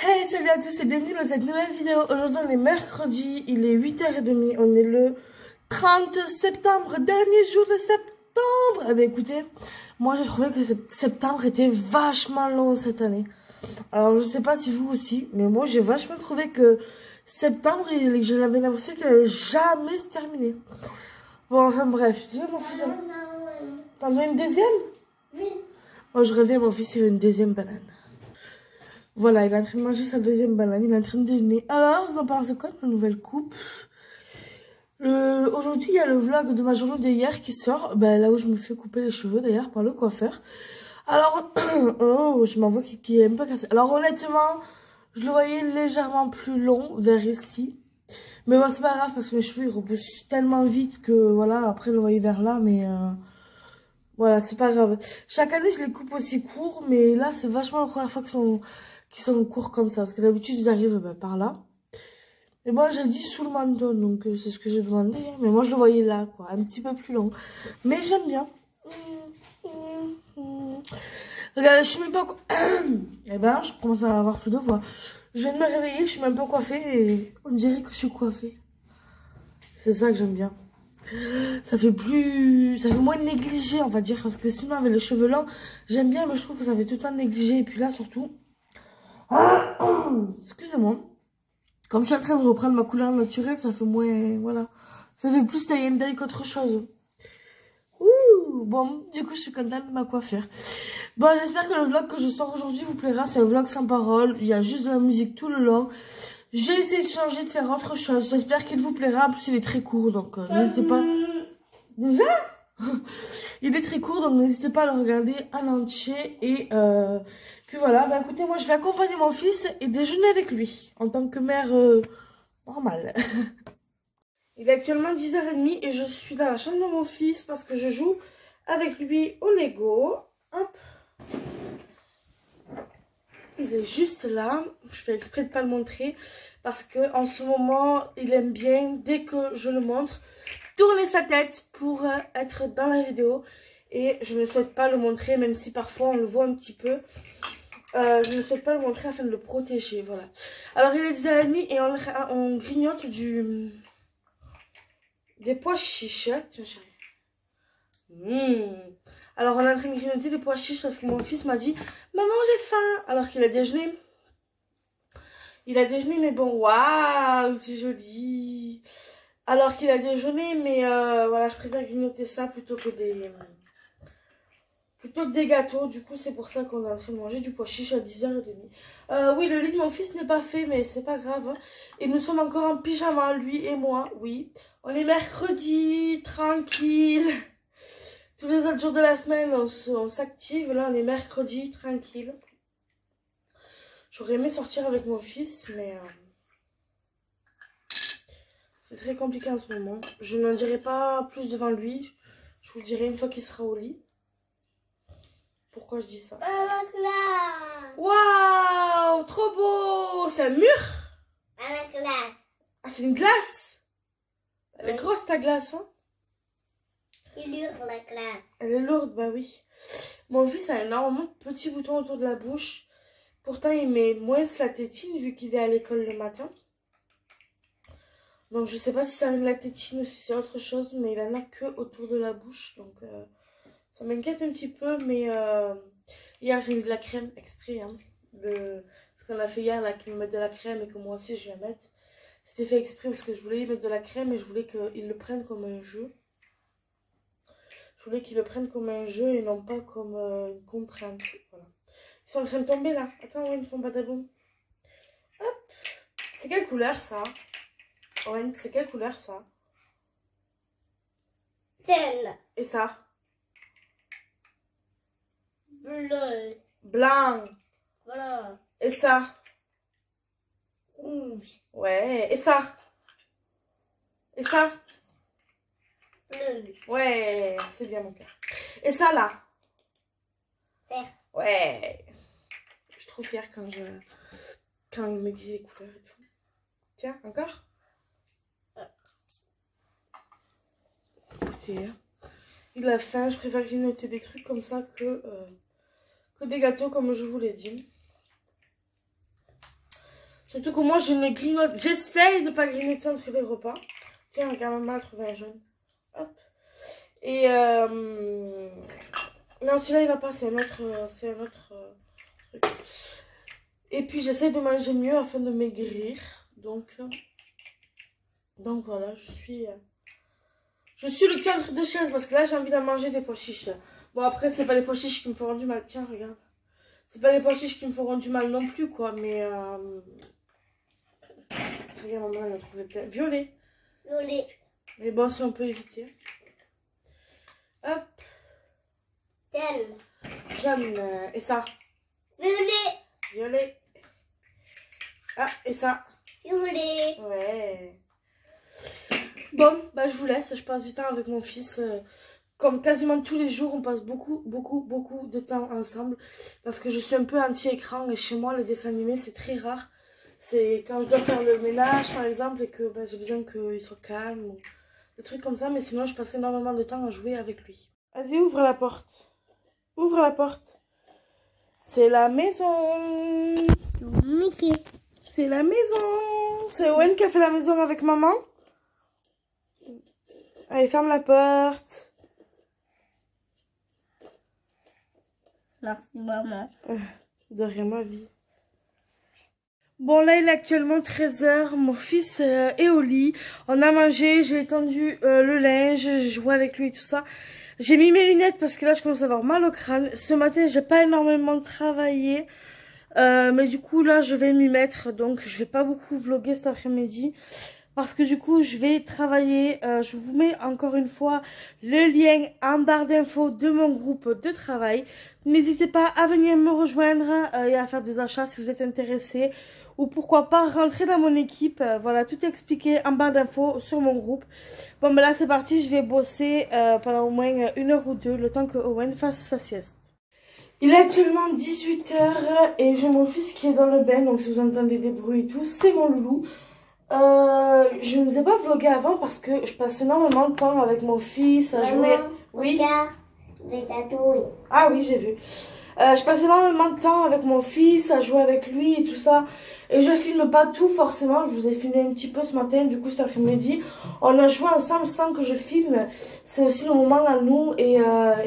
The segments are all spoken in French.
Hey, salut à tous et bienvenue dans cette nouvelle vidéo. Aujourd'hui on est mercredi, il est 8h30, on est le 30 septembre, dernier jour de septembre. Eh bien écoutez, moi j'ai trouvé que septembre était vachement long cette année. Alors je sais pas si vous aussi, mais moi j'ai vachement trouvé que septembre, j'avais l'impression qu'il allait jamais se terminer. Bon enfin bref, tu vois mon fils, t'en veux une deuxième? Oui. Moi je rêvais, mon fils il veut une deuxième banane. Voilà, il est en train de manger sa deuxième banane, il est en train de déjeuner. Alors, vous en pensez quoi de ma nouvelle coupe? Aujourd'hui, il y a le vlog de ma journée d'hier qui sort. Ben, là où je me fais couper les cheveux, d'ailleurs, par le coiffeur. Alors, oh, je m'en vois qui est un peu cassé. Alors, honnêtement, je le voyais légèrement plus long, vers ici. Mais bon, c'est pas grave, parce que mes cheveux, ils repoussent tellement vite que, voilà, après, je le voyais vers là, mais... Voilà, c'est pas grave. Chaque année, je les coupe aussi courts, mais là, c'est vachement la première fois qu'ils sont courts comme ça. Parce que d'habitude, ils arrivent par là. Et moi, j'ai dit sous le menton, donc c'est ce que j'ai demandé. Hein. Mais moi, je le voyais là, quoi, un petit peu plus long. Mais j'aime bien. Regardez, je suis même pas... Eh ben, je commence à avoir plus de voix. Je viens de me réveiller, je suis même pas coiffée et on dirait que je suis coiffée. C'est ça que j'aime bien. Ça fait moins négligé, on va dire, parce que sinon avec les cheveux longs, j'aime bien, mais je trouve que ça fait tout le temps négligé. Et puis là, surtout, excusez-moi, comme je suis en train de reprendre ma couleur naturelle, ça fait moins, voilà, ça fait plus tie and dye qu'autre chose. Ouh, bon, du coup, je suis contente de ma coiffure. Bon, j'espère que le vlog que je sors aujourd'hui vous plaira. C'est un vlog sans parole, il y a juste de la musique tout le long. J'ai essayé de changer, de faire autre chose. J'espère qu'il vous plaira. En plus, il est très court, donc n'hésitez pas. Déjà il est très court, donc n'hésitez pas à le regarder en entier. Et puis voilà, bah écoutez, moi je vais accompagner mon fils et déjeuner avec lui, en tant que mère normale. Il est actuellement 10h30 et je suis dans la chambre de mon fils parce que je joue avec lui au Lego. Hop. Il est juste là, je fais exprès de pas le montrer parce que en ce moment il aime bien, dès que je le montre, tourner sa tête pour être dans la vidéo. Et je ne souhaite pas le montrer, même si parfois on le voit un petit peu. Je ne souhaite pas le montrer afin de le protéger, voilà. Alors il est 10h30 et on grignote des pois chiches. Tiens chérie. Alors on est en train de grignoter des pois chiches parce que mon fils m'a dit « Maman j'ai faim !» alors qu'il a déjeuné. Il a déjeuné mais bon, waouh, c'est joli. Alors qu'il a déjeuné, mais voilà, je préfère grignoter ça plutôt que des gâteaux. Du coup, c'est pour ça qu'on est en train de manger du pois chiche à 10h30. Oui, le lit de mon fils n'est pas fait, mais c'est pas grave. Hein. Et nous sommes encore en pyjama, lui et moi, oui. On est mercredi, tranquille. Tous les autres jours de la semaine, on s'active. Là, on est mercredi, tranquille. J'aurais aimé sortir avec mon fils, mais... c'est très compliqué en ce moment. Je n'en dirai pas plus devant lui. Je vous le dirai une fois qu'il sera au lit. Pourquoi je dis ça? Waouh, trop beau! C'est un mur? Ah, c'est une glace? Elle est grosse ta glace, hein? Il est lourd la glace. Elle est lourde, bah oui. Mon fils a énormément de petits boutons autour de la bouche. Pourtant, il met moins la tétine vu qu'il est à l'école le matin. Donc je sais pas si ça vient de la tétine ou si c'est autre chose, mais il en a que autour de la bouche. Donc ça m'inquiète un petit peu, mais hier j'ai mis de la crème exprès. Hein. Ce qu'on a fait hier, là, qu'il me mette de la crème et que moi aussi je vais mettre. C'était fait exprès parce que je voulais y mettre de la crème et je voulais qu'il le prenne comme un jeu. Je voulais qu'il le prenne comme un jeu et non pas comme une contrainte. Voilà. Ils sont en train de tomber là. Attends, ouais, ils font badaboum. Hop. C'est quelle couleur ça? Ouais, c'est quelle couleur ça? Celle. Et ça? Bleu. Blanc. Voilà. Et ça? Rouge. Ouais. Et ça? Et ça? Bleu. Ouais. C'est bien mon cœur. Et ça là? Vert. Ouais. Je suis trop fière quand il me dit les couleurs et tout. Tiens, encore? Écoutez, il a faim. Je préfère grignoter des trucs comme ça que des gâteaux comme je vous l'ai dit. Surtout que moi, je ne grignote. J'essaye de pas grignoter entre les repas. Tiens, regarde, maman a trouvé un jaune. Hop. Et non, celui-là, il va pas. C'est un autre truc. Et puis, j'essaye de manger mieux afin de maigrir. Donc voilà, je suis le cul entre deux chaises parce que là, j'ai envie de manger des pois chiches. Bon, après, c'est pas les pois chiches qui me feront du mal. Tiens, regarde. C'est pas les pois chiches qui me feront du mal non plus, quoi. Mais regarde, maman, elle a trouvé plein. Violet. Violet. Mais bon, si on peut éviter. Hop. Tel. Jaune. Et ça. Violet. Violet. Ah, et ça. Violet. Ouais. Bon, bah je vous laisse. Je passe du temps avec mon fils. Comme quasiment tous les jours, on passe beaucoup de temps ensemble. Parce que je suis un peu anti-écran. Et chez moi, les dessins animés, c'est très rare. C'est quand je dois faire le ménage, par exemple, et que bah, j'ai besoin qu'il soit calme. Ou des trucs comme ça. Mais sinon, je passe énormément de temps à jouer avec lui. Vas-y, ouvre la porte. Ouvre la porte. C'est la maison. Mickey. C'est la maison. C'est Owen qui a fait la maison avec maman. Allez, ferme la porte. Merci maman. De rien, ma vie. Bon, là, il est actuellement 13 h. Mon fils est au lit. On a mangé, j'ai étendu le linge, j'ai joué avec lui et tout ça. J'ai mis mes lunettes parce que là, je commence à avoir mal au crâne. Ce matin, j'ai pas énormément travaillé. Mais du coup, là, je vais m'y mettre. Donc, je vais pas beaucoup vlogger cet après-midi. Parce que du coup, je vais travailler. Je vous mets encore une fois le lien en barre d'infos de mon groupe de travail. N'hésitez pas à venir me rejoindre et à faire des achats si vous êtes intéressés. Ou pourquoi pas rentrer dans mon équipe. Voilà, tout est expliqué en barre d'infos sur mon groupe. Bon, ben là, c'est parti. Je vais bosser pendant au moins 1 heure ou 2, le temps que Owen fasse sa sieste. Il est actuellement 18 h et j'ai mon fils qui est dans le bain. Donc, si vous entendez des bruits et tout, c'est mon loulou. Je ne vous ai pas vlogué avant parce que je passe énormément de temps avec mon fils à jouer. Oui. Ah oui, j'ai vu. Je passe énormément de temps avec mon fils à jouer avec lui et tout ça. Et je filme pas tout forcément. Je vous ai filmé un petit peu ce matin. Du coup, cet après-midi, on a joué ensemble sans que je filme. C'est aussi le moment à nous et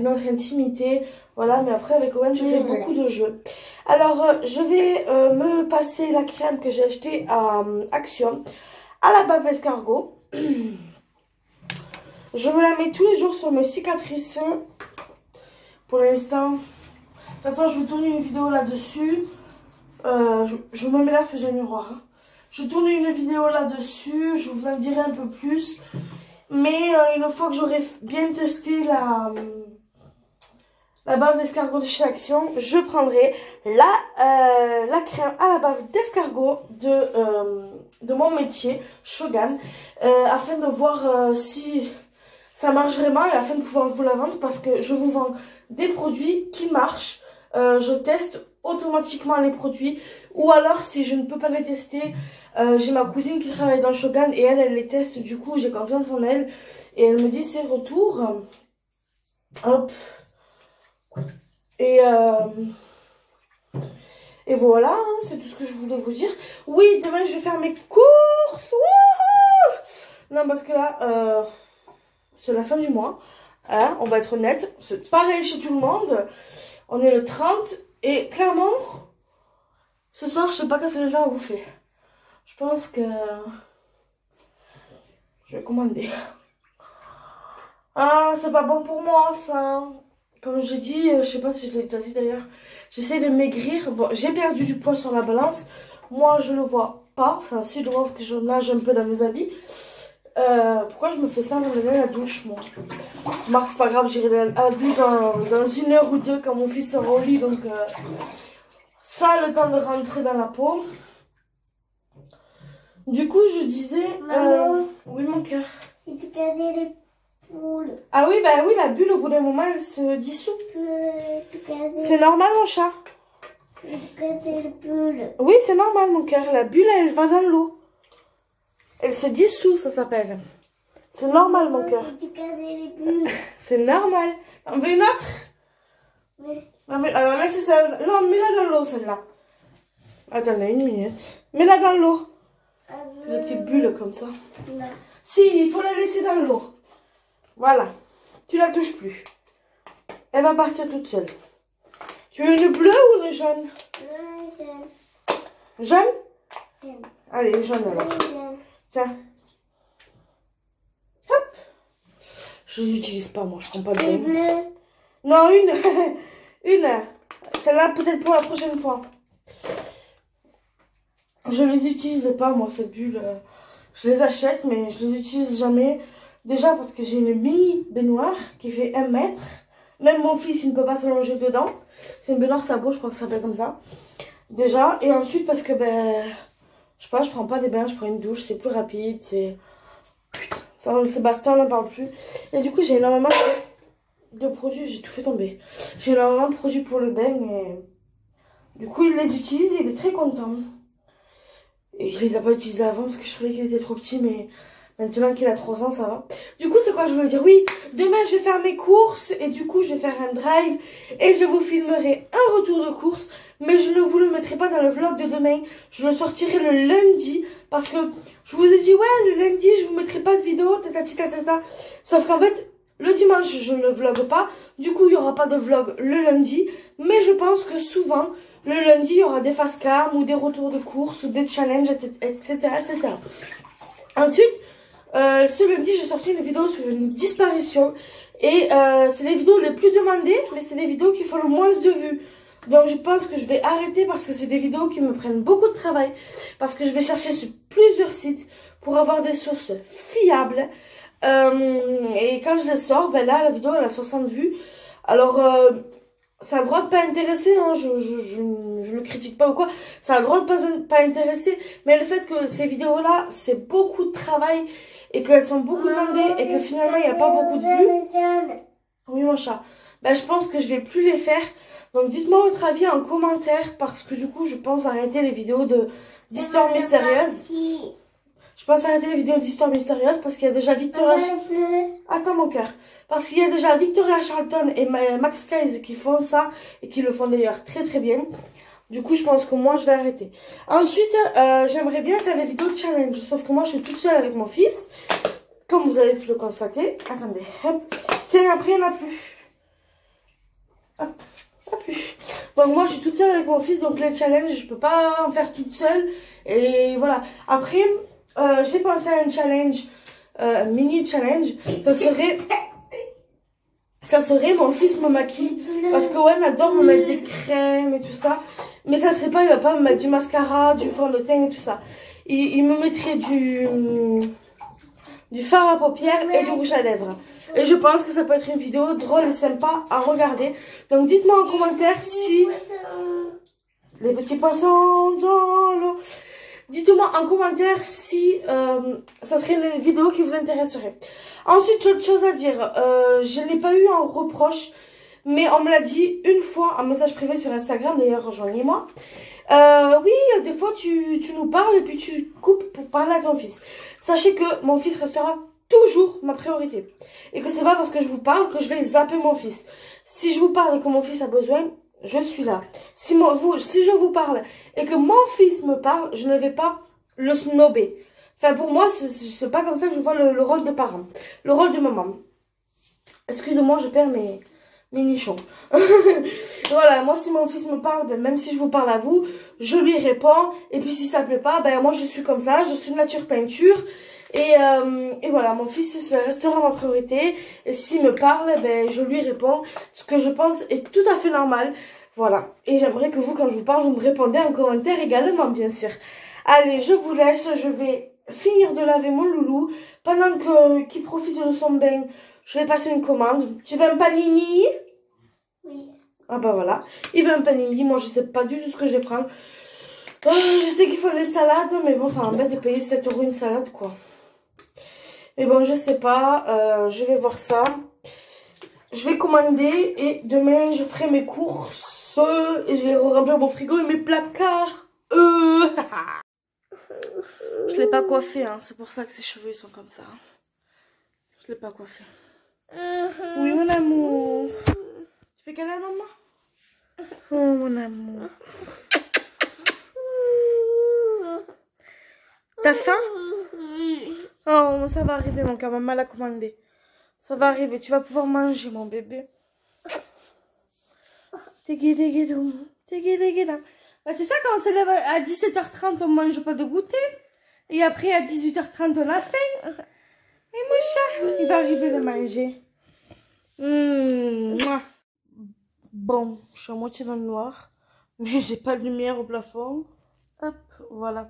notre intimité. Voilà, mais après avec Owen, je fais beaucoup de jeux. Alors, je vais me passer la crème que j'ai achetée à Action à la bave d'escargot. Je me la mets tous les jours sur mes cicatrices. Pour l'instant, de toute façon, je vous tourne une vidéo là-dessus. Je me mets là parce que j'ai un miroir. Hein. Je tourne une vidéo là-dessus. Je vous en dirai un peu plus. Mais une fois que j'aurai bien testé la bave d'escargot de chez Action, je prendrai la crème à la bave d'escargot de mon métier, Shogun, afin de voir si ça marche vraiment et afin de pouvoir vous la vendre parce que je vous vends des produits qui marchent. Je teste automatiquement les produits ou alors si je ne peux pas les tester, j'ai ma cousine qui travaille dans Shogun et elle les teste, du coup j'ai confiance en elle et elle me dit ses retours. Hop. Et voilà, hein, c'est tout ce que je voulais vous dire. Oui, demain je vais faire mes courses. Wouhou! Non, parce que là, c'est la fin du mois. Hein, on va être honnête. C'est pareil chez tout le monde. On est le 30. Et clairement, ce soir, je sais pas qu'est-ce que je vais faire à bouffer. Je pense que je vais commander. Ah, c'est pas bon pour moi, ça. Comme j'ai dit, je sais pas si je l'ai déjà dit d'ailleurs, j'essaie de maigrir. Bon, j'ai perdu du poids sur la balance. Moi, je le vois pas. Enfin, si je le vois parce que je nage un peu dans mes habits. Pourquoi je me fais ça avant d'aller à la douche, moi? Remarque, c'est pas grave, j'irai à la douche dans 1 heure ou 2 quand mon fils sera au lit. Donc, ça, le temps de rentrer dans la peau. Du coup, je disais... oui, mon cœur. Si tu perdais les poules. Ah oui, bah oui, la bulle, au bout d'un moment, elle se dissout. C'est normal, mon chat. Si tu perdais les poules. Oui, c'est normal, mon cœur. La bulle, elle va dans l'eau. Elle se dissout, ça s'appelle. C'est normal, mon cœur. Si tu perdais les bulles. C'est normal. On veut une autre? Oui. Alors là, c'est ça. Non, mets-la dans l'eau, celle-là. Attendez une minute. Mets-la dans l'eau. Les petites bulles comme ça. Non. Si, il faut la laisser dans l'eau. Voilà. Tu la touches plus. Elle va partir toute seule. Tu veux une bleue ou une jaune? Jaune? Allez, jaune alors. Tiens. Hop. Je les utilise pas, moi. Je prends pas de Les bain. bleus. Non, une. Une. Celle-là, peut-être pour la prochaine fois. Je les utilise pas, moi, ces bulles. Je les achète, mais je les utilise jamais. Déjà parce que j'ai une mini baignoire qui fait 1 mètre. Même mon fils, il ne peut pas s'allonger dedans. C'est une baignoire sabot, je crois que ça s'appelle comme ça. Déjà. Et ensuite parce que, ben, je sais pas, je prends pas des bains, je prends une douche. C'est plus rapide, c'est... Ça, Sébastien, on n'en parle plus. Et du coup, j'ai énormément de produits. J'ai tout fait tomber. J'ai énormément de produits pour le bain et... Du coup, il les utilise et il est très content. Et il les a pas utilisés avant parce que je trouvais qu'il était trop petit, mais maintenant qu'il a 3 ans, ça va. Du coup, c'est quoi je voulais dire? Oui, demain je vais faire mes courses et du coup je vais faire un drive et je vous filmerai un retour de course, mais je ne vous le mettrai pas dans le vlog de demain. Je le sortirai le lundi parce que je vous ai dit, ouais, le lundi je vous mettrai pas de vidéo, tatati tatata. Sauf qu'en fait, le dimanche je ne vlog pas, du coup il n'y aura pas de vlog le lundi, mais je pense que souvent, le lundi, il y aura des face cam ou des retours de course ou des challenges, etc. etc. Ensuite, ce lundi, j'ai sorti une vidéo sur une disparition. Et c'est les vidéos les plus demandées, mais c'est les vidéos qui font le moins de vues. Donc je pense que je vais arrêter parce que c'est des vidéos qui me prennent beaucoup de travail. Parce que je vais chercher sur plusieurs sites pour avoir des sources fiables. Et quand je les sors, ben là, la vidéo, elle a 60 vues. Alors... ça a le droit de pas intéresser, hein, je ne critique pas ou quoi, ça a le droit de pas intéresser, mais le fait que ces vidéos-là, c'est beaucoup de travail et qu'elles sont beaucoup demandées et que finalement il n'y a pas beaucoup de vues. Oui mon chat, ben, je pense que je vais plus les faire, donc dites-moi votre avis en commentaire parce que du coup je pense arrêter les vidéos d'histoires mystérieuses. Je pense arrêter les vidéos d'histoires mystérieuses parce qu'il y a déjà Victoria... Attends mon cœur. Parce qu'il y a déjà Victoria Charlton et Max Guys qui font ça et qui le font d'ailleurs très très bien. Du coup, je pense que moi, je vais arrêter. Ensuite, j'aimerais bien faire des vidéos de challenge. Sauf que moi, je suis toute seule avec mon fils. Comme vous avez pu le constater. Attendez, hop. Tiens, après, il n'y en a plus. Hop, hop. Donc moi, je suis toute seule avec mon fils. Donc les challenges, je peux pas en faire toute seule. Et voilà. Après... j'ai pensé à un challenge, mini challenge. Ça serait mon fils me maquille. Parce que ouais, adore me mettre des crèmes et tout ça. Mais ça serait pas, il va pas me mettre du mascara, du fond de teint et tout ça. Il me mettrait du fard à paupières et du rouge à lèvres. Et je pense que ça peut être une vidéo drôle et sympa à regarder. Donc dites-moi en commentaire si... Les petits poissons dans l'eau. Dites-moi en commentaire si ça serait une vidéo qui vous intéresserait. Ensuite, j'ai autre chose à dire. Je n'ai pas eu un reproche, mais on me l'a dit une fois en message privé sur Instagram. D'ailleurs, rejoignez-moi. Oui, des fois, tu nous parles et puis tu coupes pour parler à ton fils. Sachez que mon fils restera toujours ma priorité. Et que c'est pas parce que je vous parle que je vais zapper mon fils. Si je vous parle et que mon fils a besoin... je suis là. Si je vous parle et que mon fils me parle, je ne vais pas le snobber. Enfin, pour moi, c'est pas comme ça que je vois le rôle de parent. Le rôle de maman. Excusez-moi, je perds mes nichons. Voilà, moi, si mon fils me parle, ben, même si je vous parle à vous, je lui réponds. Et puis, si ça plaît pas, ben, moi, je suis comme ça. Je suis de nature peinture. Et voilà, mon fils, ça restera ma priorité. Et s'il me parle, ben, je lui réponds. Ce que je pense est tout à fait normal. Voilà. Et j'aimerais que vous, quand je vous parle, vous me répondez en commentaire également, bien sûr. Allez, je vous laisse. Je vais finir de laver mon loulou. Pendant qu'il profite de son bain, je vais passer une commande. Tu veux un panini? Oui. Ah bah voilà. Il veut un panini. Moi, je sais pas du tout ce que je vais prendre. Je sais qu'il faut des salades, mais bon, ça m'embête de payer 7 € une salade, quoi. Mais bon, je sais pas, je vais voir ça. Je vais commander et demain, je ferai mes courses et je vais remplir mon frigo et mes placards. Je l'ai pas coiffé, hein. C'est pour ça que ses cheveux ils sont comme ça. Je l'ai pas coiffé. Oui, mon amour. Tu fais câlin à maman? Oh, mon amour. T'as faim? Oh, ça va arriver, mon cœur. Maman l'a commandé. Ça va arriver. Tu vas pouvoir manger, mon bébé. C'est ça, quand on se lève à 17h30, on mange pas de goûter. Et après, à 18h30, on a faim. Et mon chat, il va arriver le manger. Mouah. Bon, je suis à moitié dans le noir. Mais j'ai pas de lumière au plafond. Hop, voilà.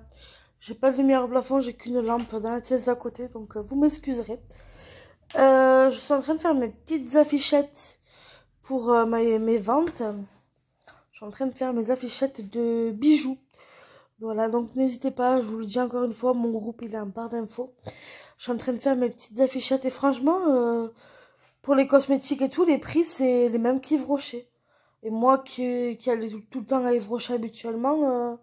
J'ai pas de lumière au plafond, j'ai qu'une lampe dans la pièce d'à côté. Donc, vous m'excuserez. Je suis en train de faire mes petites affichettes pour mes ventes. Je suis en train de faire mes affichettes de bijoux. Voilà, donc n'hésitez pas, je vous le dis encore une fois, mon groupe il est en barre d'infos. Je suis en train de faire mes petites affichettes et franchement, pour les cosmétiques et tout, les prix c'est les mêmes qu'Yves Rocher. Et moi qui allais tout le temps à Yves Rocher habituellement,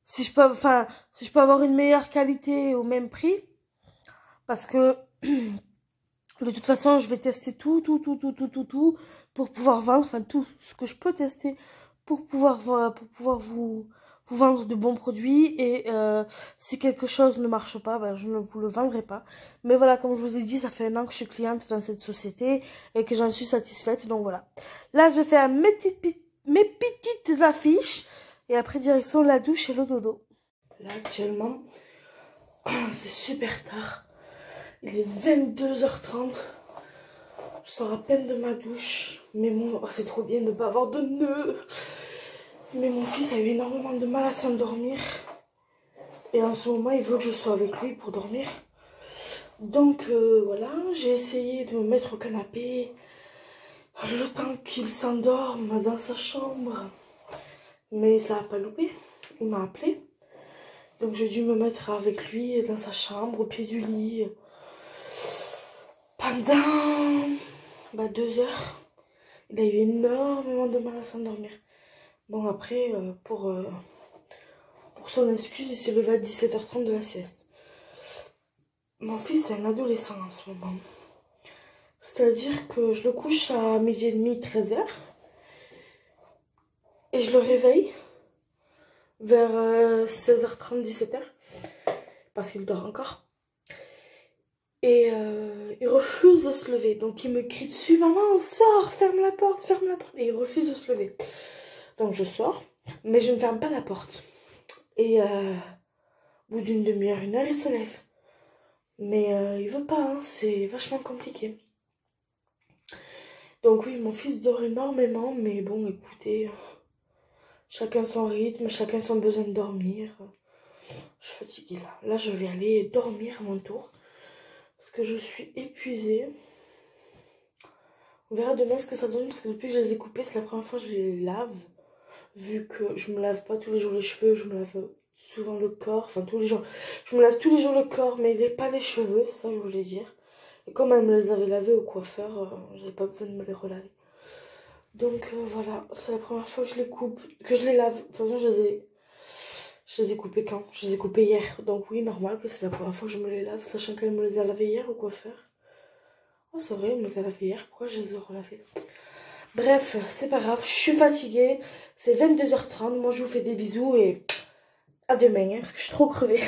si je peux avoir une meilleure qualité au même prix, parce que de toute façon je vais tester tout pour pouvoir vendre, enfin tout ce que je peux tester pour pouvoir vous vendre de bons produits. Et si quelque chose ne marche pas, ben, je ne vous le vendrai pas. Mais voilà, comme je vous ai dit, ça fait 1 an que je suis cliente dans cette société et que j'en suis satisfaite. Donc voilà. Là, je vais faire mes petites affiches et après direction la douche et le dodo. Là, actuellement, c'est super tard. Il est 22h30. Je sors à peine de ma douche. Mais bon, oh, c'est trop bien de ne pas avoir de nœuds. Mais mon fils a eu énormément de mal à s'endormir. Et en ce moment, il veut que je sois avec lui pour dormir. Donc voilà, j'ai essayé de me mettre au canapé. Le temps qu'il s'endorme dans sa chambre. Mais ça n'a pas loupé. Il m'a appelé. Donc j'ai dû me mettre avec lui dans sa chambre, au pied du lit. Pendant 2 heures. Il a eu énormément de mal à s'endormir. Bon, après, pour son excuse, il s'est levé à 17h30 de la sieste. Mon fils est un adolescent en ce moment. C'est-à-dire que je le couche à 12h30, 13h. Et je le réveille vers 16h30, 17h. Parce qu'il dort encore. Et il refuse de se lever. Donc il me crie dessus, maman, sors, ferme la porte, ferme la porte. Et il refuse de se lever. Donc je sors, mais je ne ferme pas la porte. Et au bout d'une demi-heure, 1 heure, il se lève. Mais il veut pas, hein, c'est vachement compliqué. Donc oui, mon fils dort énormément, mais bon, écoutez, chacun son rythme, chacun son besoin de dormir. Je suis fatiguée là. Là, je vais aller dormir à mon tour. Parce que je suis épuisée. On verra demain ce que ça donne, parce que depuis que je les ai coupés, c'est la première fois que je les lave. Vu que je me lave pas tous les jours les cheveux, je me lave souvent le corps, enfin tous les jours. Je me lave tous les jours le corps, mais pas les cheveux, c'est ça que je voulais dire. Et comme elle me les avait lavés au coiffeur, j'avais pas besoin de me les relaver. Donc voilà, c'est la première fois que je les coupe, que je les lave. De toute façon, je les ai coupés quand? Je les ai coupés hier. Donc oui, normal que c'est la première fois que je me les lave, sachant qu'elle me les a lavés hier au coiffeur. Oh, c'est vrai, elle me les a lavés hier, pourquoi je les ai relavés? Bref, c'est pas grave, je suis fatiguée. C'est 22h30, moi je vous fais des bisous et à demain, hein, parce que je suis trop crevée.